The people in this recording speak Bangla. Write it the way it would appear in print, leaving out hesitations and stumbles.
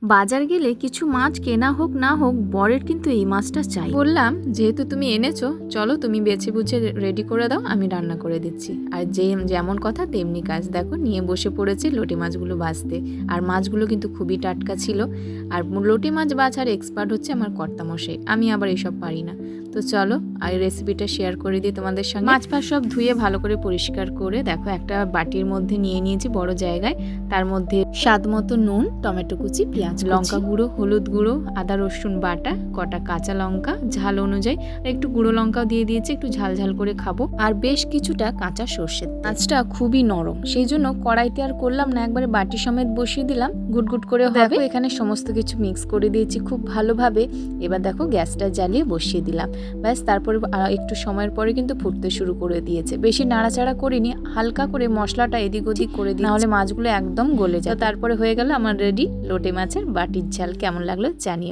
বাজার গেলে কিছু মাছ কেনা হোক না হোক বরের কিন্তু এই মাছটা চাই। বললাম যেহেতু তুমি এনেছো, চলো তুমি বেছে বুঝে রেডি করে দাও, আমি রান্না করে দিচ্ছি। আর যেমন কথা তেমনি কাজ, দেখো নিয়ে বসে পড়েছে লটি মাছগুলো ভাজতে। আর মাছগুলো কিন্তু খুবই টাটকা ছিল। আর লটি মাছ বাছার এক্সপার্ট হচ্ছে আমার কর্তামশাই, আমি আবার এসব পারি না। তো চলো আর রেসিপিটা শেয়ার করে দিই তোমাদের সঙ্গে। মাছ ফাছ সব ধুয়ে ভালো করে পরিষ্কার করে দেখো একটা বাটির মধ্যে নিয়ে নিয়েছি বড় জায়গায়। তার মধ্যে স্বাদ মতো নুন, টমেটো কুচি, পেঁয়াজ, লঙ্কা গুঁড়ো, হলুদ গুঁড়ো, আদা রসুন বাটা, কটা কাঁচা লঙ্কা, ঝাল অনুযায়ী আর একটু গুঁড়ো লঙ্কাও দিয়ে দিয়েছি, একটু ঝাল ঝাল করে খাবো। আর বেশ কিছুটা কাঁচা সর্ষের তেল। মাছটা খুবই নরম, সেই জন্য কড়াইতে আর করলাম না, একবারে বাটি সমেত বসিয়ে দিলাম, গুটগুট করে হবে। এখানে সমস্ত কিছু মিক্স করে দিয়েছি খুব ভালোভাবে। এবার দেখো গ্যাসটা জ্বালিয়ে বসিয়ে দিলাম। ব্যাস, তারপরে একটু সময়ের পরে কিন্তু ফুটতে শুরু করে দিয়েছে। বেশি নাড়াচাড়া করিনি, হালকা করে মশলাটা এদিক ওদিক করে দিই, নাহলে মাছগুলো একদম গলে যায়। তারপরে হয়ে গেল আমার রেডি লোটে মাছের বাটির ঝাল। কেমন লাগলো জানিও।